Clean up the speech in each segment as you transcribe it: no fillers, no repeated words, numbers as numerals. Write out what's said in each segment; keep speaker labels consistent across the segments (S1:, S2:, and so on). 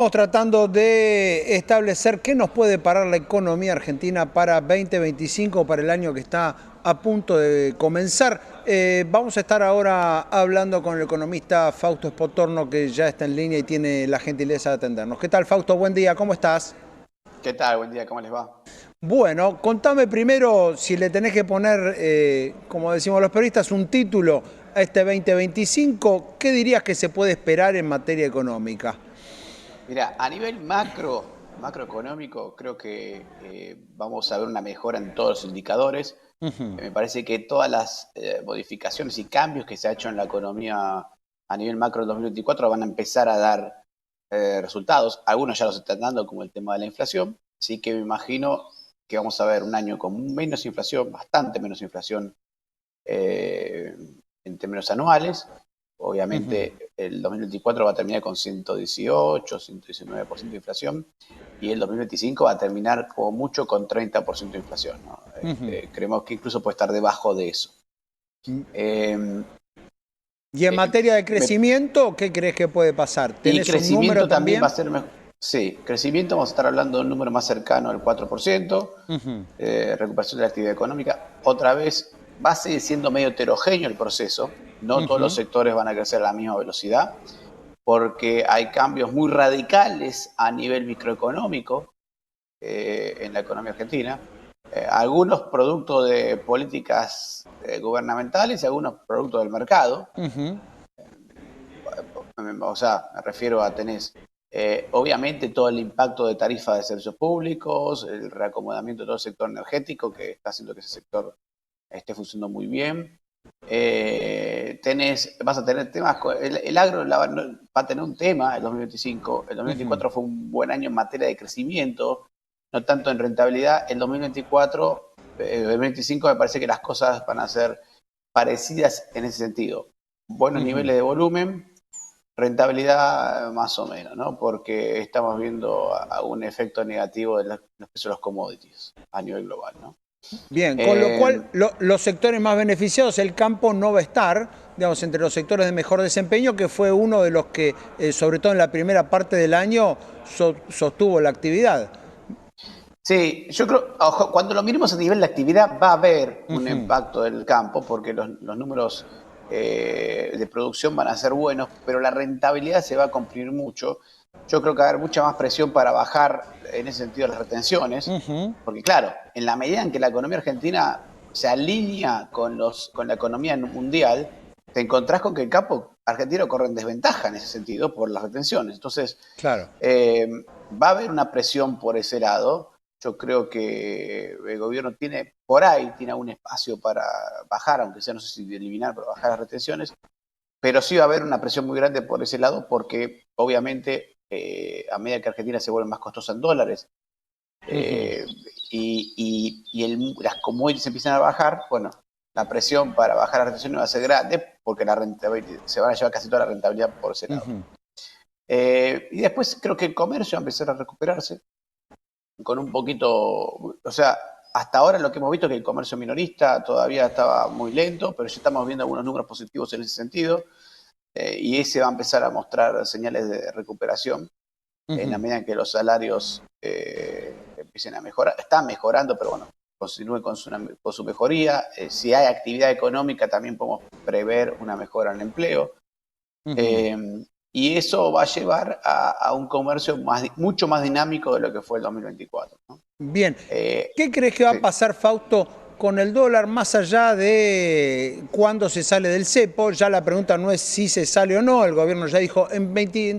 S1: Estamos tratando de establecer qué nos puede parar la economía argentina para 2025, para el año que está a punto de comenzar. Vamos a estar ahora hablando con el economista Fausto Espotorno, que ya está en línea y tiene la gentileza de atendernos. ¿Qué tal, Fausto? Buen día, ¿cómo estás?
S2: ¿Qué tal? Buen día, ¿cómo les va?
S1: Bueno, contame primero si le tenés que poner, como decimos los periodistas, un título a este 2025. ¿Qué dirías que se puede esperar en materia económica?
S2: Mira, a nivel macroeconómico, creo que vamos a ver una mejora en todos los indicadores.
S1: Ujú.
S2: Me parece que todas las modificaciones y cambios que se ha hecho en la economía a nivel macro en 2024 van a empezar a dar resultados. Algunos ya los están dando, como el tema de la inflación. Así que me imagino que vamos a ver un año con menos inflación, bastante menos inflación eh, en términos anuales.
S1: Ujú.
S2: Obviamente el 2024 va a terminar con 118, 119% de inflación y el 2025 va a terminar como mucho con 30% de inflación, ¿no?
S1: Ujú.
S2: Creemos que incluso puede estar debajo de eso. Eh,
S1: Y en
S2: eh,
S1: materia de
S2: me-
S1: crecimiento, ¿qué crees que puede pasar?
S2: y
S1: ¿Tenés un número
S2: crecimiento también va a
S1: también?
S2: ser mejor. Sí, crecimiento vamos a estar hablando de un número más cercano al 4%,
S1: Ujú.
S2: recuperación de la actividad económica. Otra vez, va a seguir siendo medio heterogéneo el proceso, no todos los
S1: Ujú.
S2: sectores van a crecer a la misma velocidad, porque hay cambios muy radicales a nivel microeconómico en la economía argentina. Algunos productos de políticas gubernamentales y algunos productos del mercado.
S1: Ujú.
S2: O sea, me refiero a tenés, obviamente, todo el impacto de tarifas de servicios públicos, el reacomodamiento de todo el sector energético que está haciendo que ese sector esté funcionando muy bien. Vas a tener temas, el agro va a tener un tema el 2025. El
S1: Ujú.
S2: 2024 fue un buen año en materia de crecimiento, no tanto en rentabilidad. El 2024, 2025 me parece que las cosas van a ser parecidas en ese sentido. Buenos
S1: Ujú.
S2: niveles de volumen, rentabilidad más o menos, ¿no? Porque estamos viendo un efecto negativo de los precios de los commodities a nivel global, ¿no?
S1: Bien, con lo cual
S2: Eh,
S1: los sectores más beneficiados, el campo no va a estar, digamos, entre los sectores de mejor desempeño, que fue uno de los que, sobre todo en la primera parte del año, sostuvo la actividad.
S2: sí, yo creo, ojo, cuando lo miremos a nivel de actividad va a haber un
S1: Ujú.
S2: impacto del campo, porque los números de producción van a ser buenos, pero la rentabilidad se va a comprimir mucho. Yo creo que va a haber mucha más presión para bajar en ese sentido las retenciones,
S1: Ujú.
S2: porque claro, en la medida en que la economía argentina se alinea con la economía mundial, te encontrás con que el campo argentino corre en desventaja en ese sentido por las retenciones. Entonces,
S1: Claro.
S2: eh, va a haber una presión por ese lado. Yo creo que el gobierno tiene, por ahí, tiene un espacio para bajar, aunque sea, no sé si de eliminar, pero bajar las retenciones, pero sí va a haber una presión muy grande por ese lado, porque obviamente a medida que Argentina se vuelve más costosa en dólares
S1: Ujú.
S2: eh, las commodities empiezan a bajar, bueno, la presión para bajar las retenciones va a ser grande, porque la rentabilidad, se van a llevar casi toda la rentabilidad por ese lado.
S1: Ujú.
S2: Y después creo que el comercio va a empezar a recuperarse con un poquito, o sea, hasta ahora lo que hemos visto es que el comercio minorista todavía estaba muy lento, pero ya estamos viendo algunos números positivos en ese sentido, y ese va a empezar a mostrar señales de recuperación en la
S1: Ujú.
S2: medida en que los salarios empiecen a mejorar. Están mejorando, pero bueno, continúe con su mejoría. Si hay actividad económica, también podemos prever una mejora en el empleo.
S1: Ujú.
S2: Eh, y eso va a llevar a un comercio mucho más dinámico de lo que fue el 2024, ¿no?
S1: Bien,
S2: Eh,
S1: ¿qué crees que va a
S2: sí.
S1: pasar, Fausto, con el dólar más allá de cuándo se sale del cepo? Ya la pregunta no es si se sale o no, el gobierno ya dijo en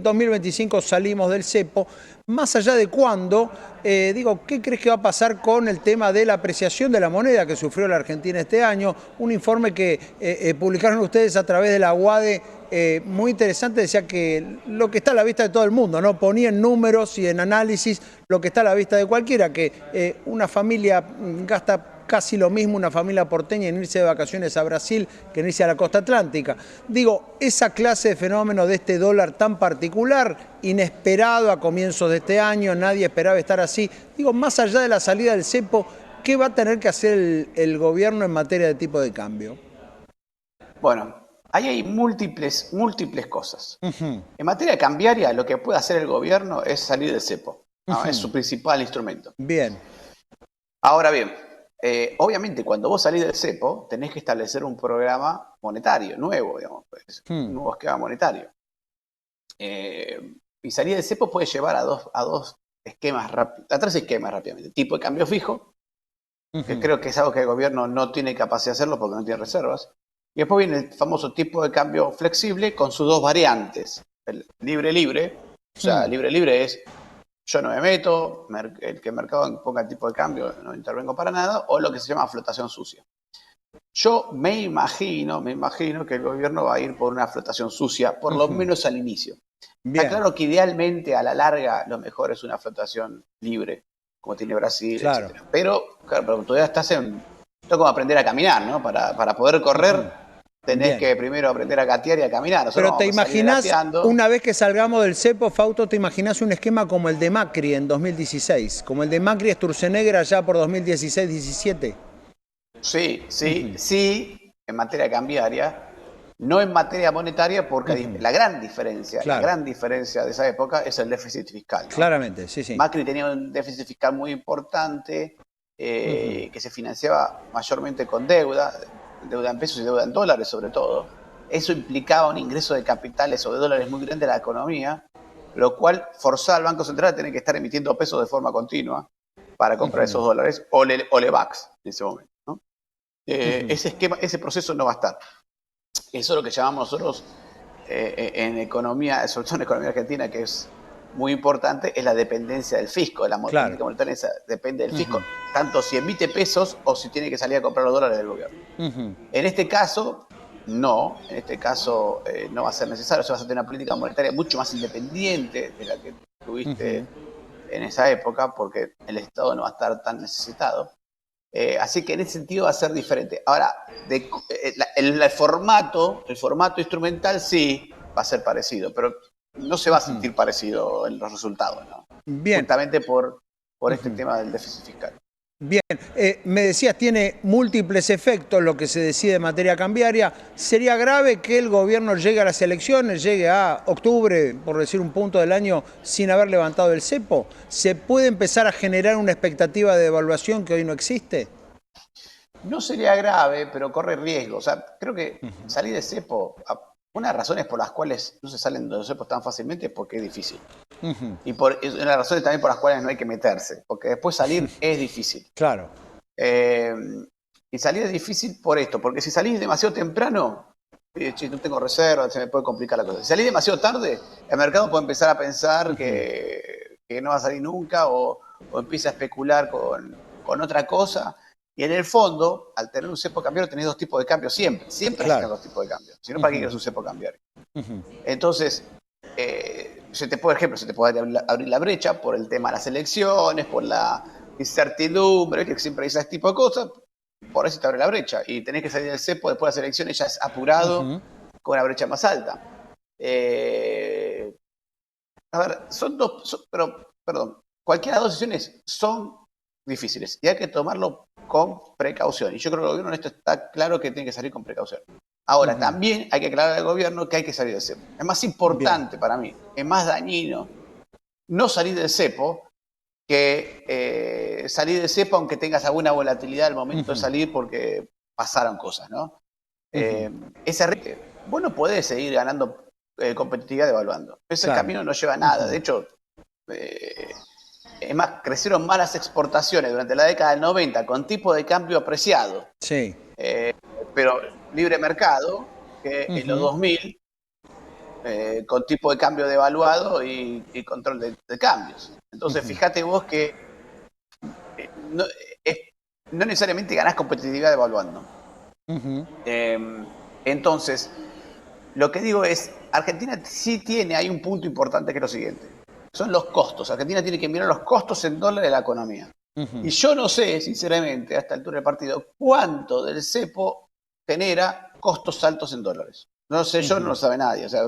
S1: 2025 salimos del cepo. Más allá de cuándo, digo, ¿qué crees que va a pasar con el tema de la apreciación de la moneda que sufrió la Argentina este año? Un informe que publicaron ustedes a través de la UADE, muy interesante, decía que lo que está a la vista de todo el mundo, ¿no? Ponía en números y en análisis lo que está a la vista de cualquiera, que una familia gasta casi lo mismo, una familia porteña, en irse de vacaciones a Brasil que en irse a la costa atlántica. Digo, esa clase de fenómeno de este dólar tan particular, inesperado a comienzos de este año, nadie esperaba estar así. Digo, más allá de la salida del cepo, ¿qué va a tener que hacer el gobierno en materia de tipo de cambio?
S2: Bueno, Ahí hay múltiples cosas.
S1: Ujú.
S2: En materia cambiaria, lo que puede hacer el gobierno es salir del cepo, ¿no? Es
S1: Ujú.
S2: su principal instrumento.
S1: Bien.
S2: Ahora bien, obviamente cuando vos salís del cepo, tenés que establecer un programa monetario nuevo, digamos, pues, un
S1: Mm.
S2: nuevo esquema monetario. Y salir del cepo puede llevar a dos esquemas, a tres esquemas rápidamente. Tipo de cambio fijo, que
S1: Ujú.
S2: creo que es algo que el gobierno no tiene capacidad de hacerlo porque no tiene reservas. Y después viene el famoso tipo de cambio flexible con sus dos variantes. El libre-libre, o sea,
S1: Mm.
S2: libre-libre es yo no me meto, el que el mercado ponga el tipo de cambio no intervengo para nada, o lo que se llama flotación sucia. Yo me imagino que el gobierno va a ir por una flotación sucia, por lo
S1: Ujú.
S2: menos al inicio. Está
S1: Bien,
S2: claro que idealmente a la larga lo mejor es una flotación libre, como tiene Brasil,
S1: claro.
S2: etcétera. Pero, claro, pero todavía estás como aprender a caminar, ¿no? Para poder correr
S1: Ujú.
S2: tenés
S1: Bien.
S2: que primero aprender a gatear y a caminar. Nosotros
S1: Pero te
S2: vamos a salir
S1: imaginás,
S2: gateando.
S1: una vez que salgamos del cepo, Fausto, te imaginás un esquema como el de Macri en 2016, como el de Macri Sturzenegger allá por 2016-17.
S2: Sí, sí,
S1: Ujú.
S2: sí, en materia cambiaria, no en materia monetaria, porque
S1: Ujú.
S2: la
S1: Claro,
S2: gran diferencia de esa época es el déficit fiscal, ¿no?
S1: claramente, sí, sí.
S2: Macri tenía un déficit fiscal muy importante,
S1: Ujú.
S2: que se financiaba mayormente con deuda en pesos y deuda en dólares sobre todo. Eso implicaba un ingreso de capitales o de dólares muy grande a la economía, lo cual forzaba al Banco Central a tener que estar emitiendo pesos de forma continua para comprar esos
S1: Ujú.
S2: dólares, o Levax en ese momento, ¿no?
S1: Ujú.
S2: Ese esquema, ese proceso no va a estar. Eso es lo que llamamos nosotros en economía, sobre todo en economía argentina, que es muy importante, es la dependencia del fisco. La
S1: Claro.
S2: política monetaria depende del fisco,
S1: Ujú.
S2: tanto si emite pesos o si tiene que salir a comprar los dólares del gobierno.
S1: Ujú.
S2: En este caso, no. En este caso no va a ser necesario. O sea, vas a tener una política monetaria mucho más independiente de la que
S1: Ujú.
S2: tuviste en esa época, porque el Estado no va a estar tan necesitado. Así que en ese sentido va a ser diferente. Ahora, el formato instrumental sí va a ser parecido, pero no se va a
S1: Ujú.
S2: sentir parecido en los resultados, ¿no?
S1: Bien.
S2: Justamente por este
S1: Ujú.
S2: tema del déficit fiscal.
S1: Bien, me decías, tiene múltiples efectos lo que se decide en materia cambiaria. ¿Sería grave que el gobierno llegue a las elecciones, llegue a octubre, por decir un punto del año, sin haber levantado el cepo? ¿Se puede empezar a generar una expectativa de devaluación que hoy no existe?
S2: No sería grave, pero corre riesgo. O sea, creo que salir de cepo, una de las razones por las cuales no se salen de los cepos tan fácilmente es porque es difícil.
S1: Ujú.
S2: Y una de las razones también por las cuales no hay que meterse, porque después salir es difícil.
S1: Claro.
S2: Eh, y salir es difícil por esto, porque si salís demasiado temprano, che, no tengo reserva, se me puede complicar la cosa. Si salís demasiado tarde, el mercado puede empezar a pensar
S1: Ujú.
S2: que no va a salir nunca o empieza a especular con otra cosa. Y en el fondo, al tener un cepo cambiario, tenés dos tipos de cambio siempre. Siempre vas a
S1: Claro.
S2: tener dos tipos de cambio. Si no, ¿para qué
S1: Ujú.
S2: quieres un cepo cambiario?
S1: Ujú.
S2: Entonces, por ejemplo, se te puede abrir la brecha por el tema de las elecciones, por la incertidumbre, que siempre hay ese tipo de cosas, por eso te abre la brecha. Y tenés que salir del cepo después de las elecciones ya es apurado,
S1: Ujú.
S2: con una brecha más alta. Eh, a ver, perdón, cualquiera de las dos decisiones son difíciles y hay que tomarlo con precaución. Y yo creo que el gobierno en esto está claro que tiene que salir con precaución. Ahora,
S1: Ujú.
S2: también hay que aclarar al gobierno que hay que salir del cepo. Es más
S1: Bien.
S2: importante para mí, es más dañino no salir del cepo que salir del cepo aunque tengas alguna volatilidad al momento de
S1: Ujú.
S2: salir porque pasaron cosas, ¿no?
S1: Ujú.
S2: Ese riesgo, vos no podés seguir ganando competitividad devaluando. Ese
S1: Claro.
S2: camino no lleva a nada.
S1: Ujú.
S2: De hecho, eh, es más, crecieron más las exportaciones durante la década del 90 con tipo de cambio apreciado,
S1: Sí.
S2: pero libre mercado, que en los
S1: Ujú.
S2: 2000 con tipo de cambio devaluado y control de cambios. Entonces,
S1: Ujú.
S2: fíjate vos que no, no necesariamente ganás competitividad devaluando.
S1: Ujú.
S2: Eh, entonces, lo que digo es, Argentina sí tiene, hay un punto importante que es lo siguiente, son los costos. Argentina tiene que mirar los costos en dólares de la economía. Y
S1: Ujú.
S2: yo no sé, sinceramente, a esta altura del partido, cuánto del cepo genera costos altos en dólares. No lo sé yo, no
S1: Ujú.
S2: lo sabe nadie, o sea,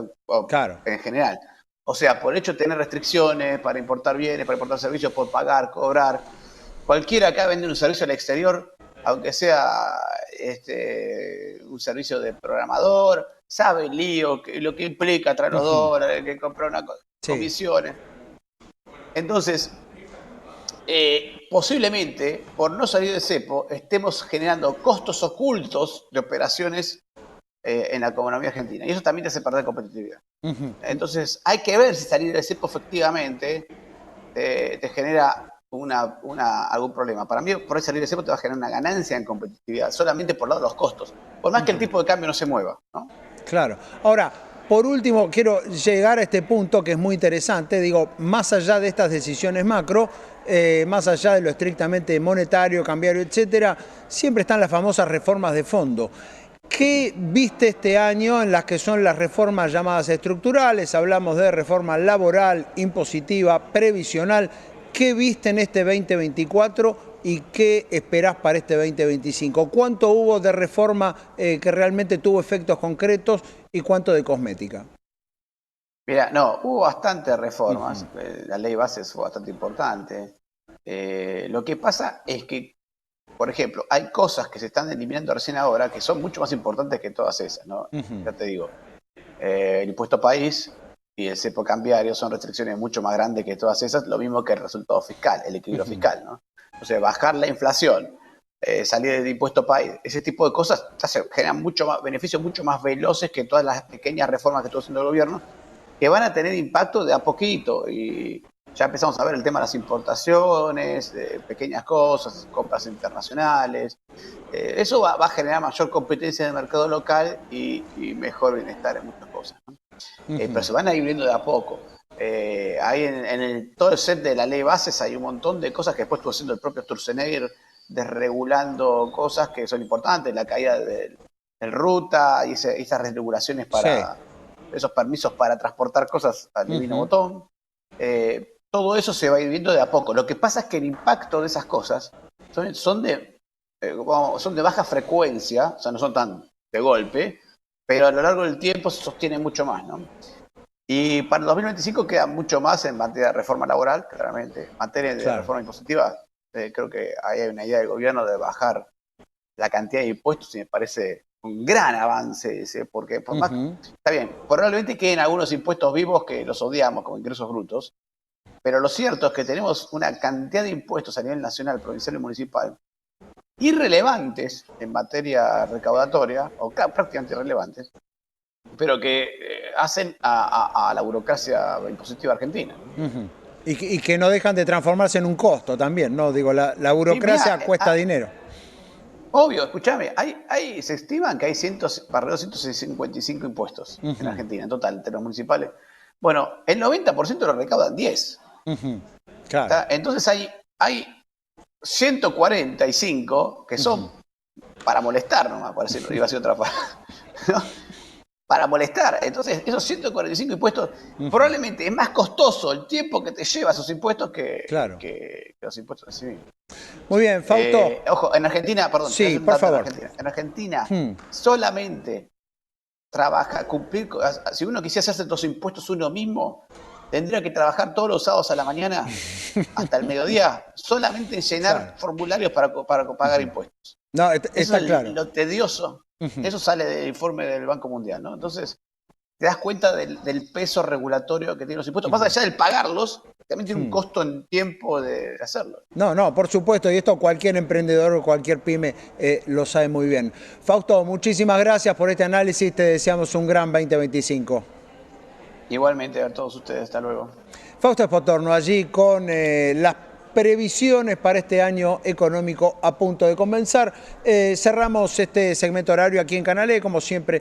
S1: Claro.
S2: en general. O sea, por el hecho de tener restricciones para importar bienes, para importar servicios, por pagar, cobrar. Cualquiera acá vende un servicio al exterior, aunque sea un servicio de programador, sabe el lío, lo que implica traer los dólares, que comprar una cosa, comisiones. Entonces, posiblemente, por no salir del cepo, estemos generando costos ocultos de operaciones en la economía argentina. Y eso también te hace perder competitividad. Entonces, hay que ver si salir del cepo efectivamente te genera algún problema. Para mí, por ahí salir del cepo te va a generar una ganancia en competitividad, solamente por lado de los costos. Por más que el tipo de cambio no se mueva, ¿no?
S1: Claro. Ahora, por último, quiero llegar a este punto que es muy interesante. Digo, más allá de estas decisiones macro, más allá de lo estrictamente monetario, cambiario, etcétera, siempre están las famosas reformas de fondo. ¿Qué viste este año en las que son las reformas llamadas estructurales? Hablamos de reforma laboral, impositiva, previsional. ¿Qué viste en este 2024 y qué esperás para este 2025? ¿Cuánto hubo de reforma que realmente tuvo efectos concretos y cuánto de cosmética?
S2: Mira, no, hubo bastantes reformas. La ley base fue bastante importante. Lo que pasa es que, por ejemplo, hay cosas que se están eliminando recién ahora que son mucho más importantes que todas esas, ¿no? Ya te digo, el impuesto país y el cepo cambiario son restricciones mucho más grandes que todas esas, lo mismo que el resultado fiscal, el equilibrio fiscal, ¿no? O sea, bajar la inflación, salir del impuesto país, ese tipo de cosas generan mucho más beneficios mucho más veloces que todas las pequeñas reformas que estuvo haciendo el gobierno, que van a tener impacto de a poquito. Y ya empezamos a ver el tema de las importaciones, pequeñas cosas, compras internacionales. Eso va a generar mayor competencia en el mercado local y mejor bienestar en muchas cosas, ¿no? Pero se van a ir viendo de a poco. Ahí en todo el set de la ley bases hay un montón de cosas que después estuvo haciendo el propio Sturzenegger, desregulando cosas que son importantes, la caída del ruta y esas regulaciones para esos permisos para transportar cosas al divino botón. Todo eso se va a ir viendo de a poco. Lo que pasa es que el impacto de esas cosas son de baja frecuencia, o sea, no son tan de golpe, pero a lo largo del tiempo se sostiene mucho más, ¿no? Y para el 2025 queda mucho más en materia de reforma laboral, claramente. En materia de reforma impositiva, creo que ahí hay una idea del gobierno de bajar la cantidad de impuestos y me parece un gran avance ese, porque por más, está bien, probablemente queden algunos impuestos vivos que los odiamos, como ingresos brutos, pero lo cierto es que tenemos una cantidad de impuestos a nivel nacional, provincial y municipal irrelevantes en materia recaudatoria, o prácticamente irrelevantes, pero que hacen a la burocracia impositiva argentina.
S1: Y que no dejan de transformarse en un costo también, ¿no? Digo, la burocracia cuesta dinero.
S2: Obvio, escúchame, se estiman que hay alrededor de 155 impuestos en Argentina, en total, entre los municipales. Bueno, el 90% lo recaudan 10. Claro. Entonces hay 145 que son para molestar, nomás, por decirlo, iba a ser otra palabra, ¿no? Para molestar. Entonces, esos 145 impuestos, probablemente es más costoso el tiempo que te lleva esos impuestos que los impuestos en sí mismos.
S1: Muy bien, Fausto.
S2: Ojo, en Argentina, perdón.
S1: Sí, por favor.
S2: En Argentina solamente si uno quisiera hacerse los impuestos uno mismo, tendría que trabajar todos los sábados a la mañana hasta el mediodía solamente en llenar formularios para pagar impuestos.
S1: No, está claro.
S2: Lo tedioso. Eso sale del informe del Banco Mundial, ¿no? Entonces, te das cuenta del peso regulatorio que tienen los impuestos. Más allá del pagarlos, también tiene un costo en tiempo de hacerlo.
S1: No, por supuesto, y esto cualquier emprendedor o cualquier pyme lo sabe muy bien. Fausto, muchísimas gracias por este análisis, te deseamos un gran 2025.
S2: Igualmente a todos ustedes, hasta luego.
S1: Fausto Espotorno allí con las previsiones para este año económico a punto de comenzar. Cerramos este segmento horario aquí en Canal E, como siempre.